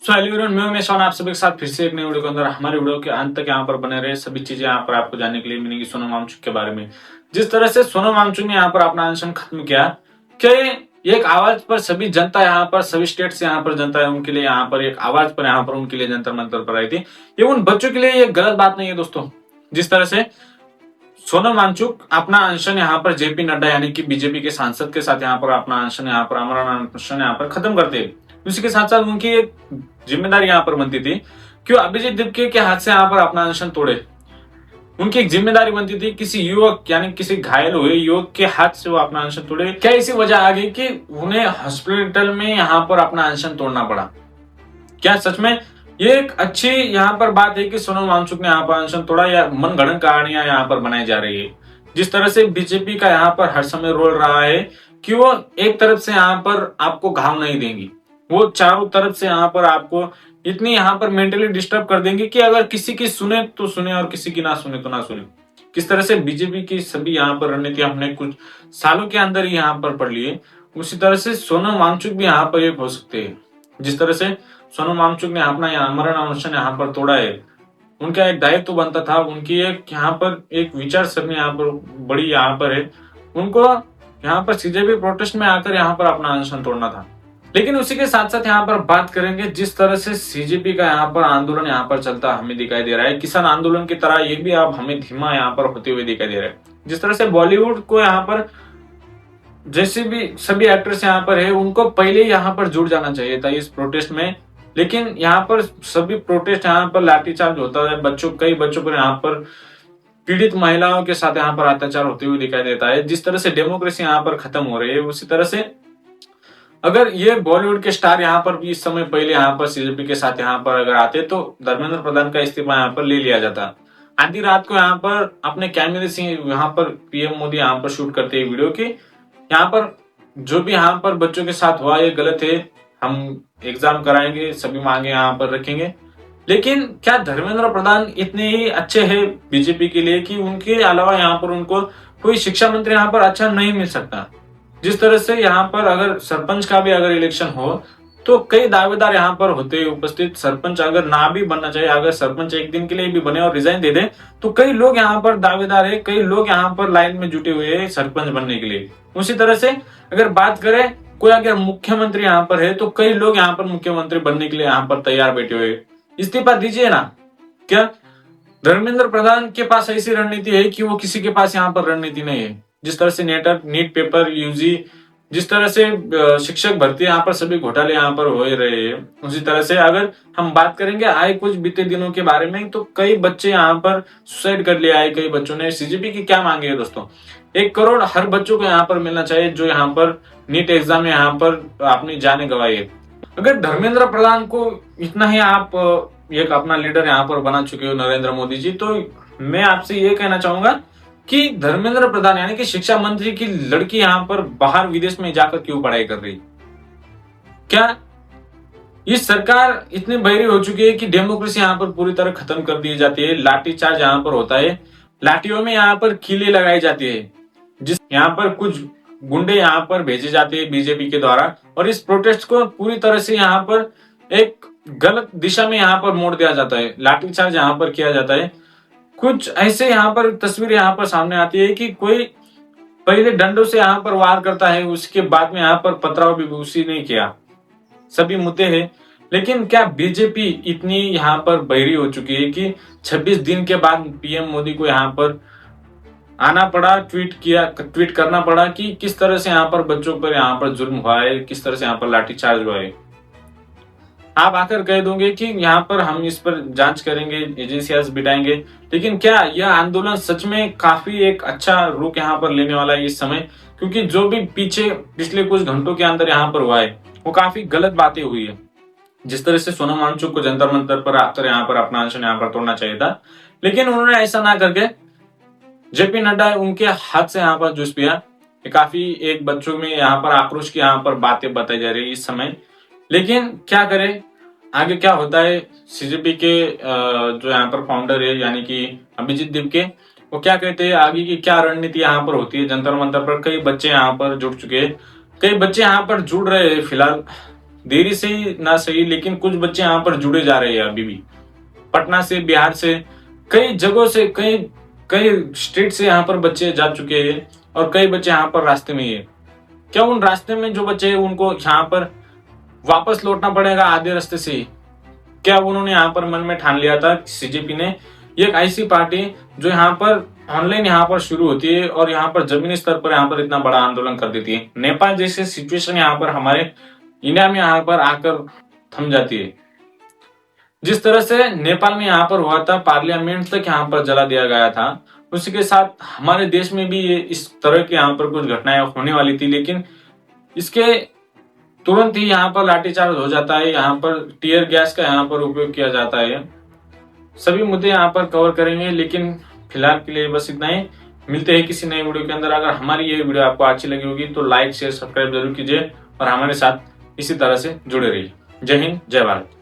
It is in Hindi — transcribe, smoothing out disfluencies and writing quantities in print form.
हेलो एवरीवन, मैं उमेश और आप सभी के साथ फिर से एक नई वीडियो के अंदर हमारे वीडियो के अंत तक यहाँ पर बने रहे। सभी चीजें यहाँ पर आपको जानने के लिए मिलेंगी सोनम वांगचुक के बारे में। जिस तरह से सोनम वांगचुक ने यहाँ पर अपना अनशन खत्म किया कि एक आवाज पर सभी जनता यहाँ पर सभी स्टेट से यहाँ पर जनता है उनके लिए यहाँ पर एक आवाज पर यहाँ पर उनके लिए जंतर मंतर पर आई थी। ये उन बच्चों के लिए ये गलत बात नहीं है दोस्तों। जिस तरह से सोनम वांगचुक अपना अनशन यहाँ पर जेपी नड्डा यानी कि बीजेपी के सांसद के साथ यहाँ पर अपना अनशन यहाँ पर आमरण अनशन यहाँ पर खत्म करते हैं। उसी के साथ साथ उनकी एक जिम्मेदारी यहाँ पर बनती थी कि वो अभिजीत दीपके के हाथ से यहाँ पर अपना अनशन तोड़े। उनकी एक जिम्मेदारी बनती थी किसी युवक यानी किसी घायल हुए युवक के हाथ से वो अपना अनशन तोड़े। क्या इसी वजह आ गई कि उन्हें हॉस्पिटल में यहाँ पर अपना अनशन तोड़ना पड़ा? क्या सच में ये एक अच्छी यहाँ पर बात है कि सोनम वांगचुक ने यहाँ पर अनशन तोड़ा, या मनगढ़ंत कहानियां यहाँ पर बनाई जा रही है? जिस तरह से बीजेपी का यहाँ पर हर समय रोल रहा है कि वो एक तरफ से यहाँ पर आपको घाव नहीं देंगी, वो चारों तरफ से यहाँ पर आपको इतनी यहाँ पर मेंटली डिस्टर्ब कर देंगे कि अगर किसी की सुने तो सुने और किसी की ना सुने तो ना सुने। किस तरह से बीजेपी की सभी यहाँ पर रणनीति हमने कुछ सालों के अंदर ही यहाँ पर पढ़ ली है, उसी तरह से सोनम वांगचुक भी यहाँ पर एक हो सकते हैं। जिस तरह से सोनम वांगचुक ने अपना आमरण अनशन यहाँ पर तोड़ा है, उनका एक दायित्व बनता था, उनकी एक यहाँ पर एक विचार सरणी यहाँ पर बड़ी यहाँ पर है, उनको यहाँ पर सीजेपी प्रोटेस्ट में आकर यहाँ पर अपना अनशन तोड़ना था। लेकिन उसी के साथ साथ यहाँ पर बात करेंगे जिस तरह से सीजेपी का यहाँ पर आंदोलन यहाँ पर चलता हमें दिखाई दे रहा है, किसान आंदोलन की तरह ये भी अब हमें धीमा यहाँ पर होते हुए दिखाई दे रहा है। जिस तरह से बॉलीवुड को यहाँ पर जैसे भी सभी एक्टर्स यहाँ पर है उनको पहले यहाँ पर जुड़ जाना चाहिए था इस प्रोटेस्ट में, लेकिन यहाँ पर सभी प्रोटेस्ट यहाँ पर लाठीचार्ज होता है, कई बच्चों पर यहाँ पर पीड़ित महिलाओं के साथ यहाँ पर अत्याचार होते हुए दिखाई देता है। जिस तरह से डेमोक्रेसी यहाँ पर खत्म हो रही है, उसी तरह से अगर ये बॉलीवुड के स्टार यहाँ पर भी इस समय पहले यहाँ पर सीजेपी के साथ यहाँ पर अगर आते तो धर्मेंद्र प्रधान का इस्तीफा यहाँ पर ले लिया जाता। आधी रात को यहाँ पर अपने कैमरे से यहाँ पर पीएम मोदी यहाँ पर शूट करते हैं वीडियो की, यहाँ पर जो भी यहाँ पर बच्चों के साथ हुआ ये गलत है, हम एग्जाम कराएंगे, सभी मांगे यहाँ पर रखेंगे। लेकिन क्या धर्मेंद्र प्रधान इतने ही अच्छे हैं बीजेपी के लिए कि उनके अलावा यहाँ पर उनको कोई शिक्षा मंत्री यहाँ पर अच्छा नहीं मिल सकता? जिस तरह से यहाँ पर अगर सरपंच का भी अगर इलेक्शन हो तो कई दावेदार यहाँ पर होते उपस्थित, सरपंच अगर ना भी बनना चाहिए, अगर सरपंच एक दिन के लिए भी बने और रिजाइन दे दे तो कई लोग यहाँ पर दावेदार है, कई लोग यहाँ पर लाइन में जुटे हुए हैं सरपंच बनने के लिए। उसी तरह से अगर बात करें कोई अगर मुख्यमंत्री यहाँ पर है तो कई लोग यहाँ पर मुख्यमंत्री बनने के लिए यहाँ पर तैयार बैठे हुए, इस्तीफा दीजिए ना। क्या धर्मेंद्र प्रधान के पास ऐसी रणनीति है कि वो किसी के पास यहाँ पर रणनीति नहीं है? जिस तरह से नीट पेपर यूजी, जिस तरह से शिक्षक भर्ती यहाँ पर सभी घोटाले यहाँ पर हो रहे हैं, उसी तरह से अगर हम बात करेंगे आए कुछ बीते दिनों के बारे में तो कई बच्चे यहाँ पर सुसाइड कर लिया है, कई बच्चों ने। सीजेपी की क्या मांगे है दोस्तों? 1 करोड़ हर बच्चों को यहाँ पर मिलना चाहिए जो यहाँ पर नीट एग्जाम में यहाँ पर अपनी जाने गंवाई है। अगर धर्मेंद्र प्रधान को इतना ही आप एक अपना लीडर यहाँ पर बना चुके हो नरेंद्र मोदी जी, तो मैं आपसे ये कहना चाहूंगा कि धर्मेंद्र प्रधान यानी कि शिक्षा मंत्री की लड़की यहाँ पर बाहर विदेश में जाकर क्यों पढ़ाई कर रही? क्या ये सरकार इतनी बहरी हो चुकी है कि डेमोक्रेसी यहाँ पर पूरी तरह खत्म कर दी जाती है, लाठीचार्ज यहाँ पर होता है, लाठियों में यहाँ पर कीलें लगाई जाती है, जिस यहाँ पर कुछ गुंडे यहाँ पर भेजे जाते हैं बीजेपी के द्वारा, और इस प्रोटेस्ट को पूरी तरह से यहाँ पर एक गलत दिशा में यहाँ पर मोड़ दिया जाता है, लाठीचार्ज यहाँ पर किया जाता है। कुछ ऐसे यहाँ पर तस्वीर यहाँ पर सामने आती है कि कोई पहले डंडों से यहाँ पर वार करता है, उसके बाद में यहाँ पर पथराव भी उसी ने किया, सभी मुद्दे हैं। लेकिन क्या बीजेपी इतनी यहाँ पर बहरी हो चुकी है कि 26 दिन के बाद पीएम मोदी को यहाँ पर आना पड़ा, ट्वीट करना पड़ा कि किस तरह से यहाँ पर बच्चों पर यहाँ पर जुल्म हुआ है, किस तरह से यहाँ पर लाठीचार्ज हुआ है। आप आकर कह दोगे कि यहाँ पर हम इस पर जांच करेंगे, एजेंसियां बिठाएंगे, लेकिन क्या यह आंदोलन सच में काफी एक अच्छा रुख यहाँ पर लेने वाला है इस समय? क्योंकि जो भी पिछले कुछ घंटों के अंदर यहाँ पर हुआ है वो काफी गलत बातें हुई है। जिस तरह से सोनम वांगचुक को जंतर मंतर पर आकर यहाँ पर अपना अनशन यहाँ पर तोड़ना चाहिए था, लेकिन उन्होंने ऐसा ना करके जेपी नड्डा उनके हाथ से यहाँ पर जूस पिया। काफी एक बच्चों में यहाँ पर आक्रोश की यहाँ पर बातें बताई जा रही है इस समय। लेकिन क्या करें, आगे क्या होता है? सीजेपी के जो यहाँ पर फाउंडर है यानी कि अभिजीत दीपके, वो क्या कहते हैं, आगे की क्या रणनीति यहाँ पर होती है? जंतर मंतर पर कई बच्चे यहाँ पर जुड़ चुके हैं, कई बच्चे यहाँ पर जुड़ रहे हैं फिलहाल। देरी से ही ना सही, लेकिन कुछ बच्चे यहाँ पर जुड़े जा रहे हैं अभी भी। पटना से, बिहार से, कई जगहों से, कई कई स्टेट से यहाँ पर बच्चे जा चुके हैं और कई बच्चे यहाँ पर रास्ते में ही है। क्या उन रास्ते में जो बच्चे हैं उनको यहाँ पर वापस लौटना पड़ेगा आधे रास्ते से ही? क्या उन्होंने यहाँ पर मन में ठान लिया था कि सीजेपी ने एक ऐसी पार्टी जो यहाँ पर ऑनलाइन यहाँ पर शुरू होती है और यहाँ पर जमीनी स्तर पर यहाँ पर इतना बड़ा आंदोलन कर देती है। नेपाल जैसे सिचुएशन यहाँ पर हमारे इंडिया में यहाँ पर आकर थम जाती है। जिस तरह से नेपाल में यहाँ पर हुआ था, पार्लियामेंट तक यहाँ पर जला दिया गया था, उसी के साथ हमारे देश में भी ये इस तरह की यहाँ पर कुछ घटनाएं होने वाली थी, लेकिन इसके तुरंत ही यहाँ पर लाठीचार्ज हो जाता है, यहाँ पर टीयर गैस का यहाँ पर उपयोग किया जाता है। सभी मुद्दे यहाँ पर कवर करेंगे, लेकिन फिलहाल के लिए बस इतना ही। मिलते हैं किसी नए वीडियो के अंदर। अगर हमारी ये वीडियो आपको अच्छी लगी होगी तो लाइक, शेयर, सब्सक्राइब जरूर कीजिए और हमारे साथ इसी तरह से जुड़े रहिए। जय हिंद, जय भारत।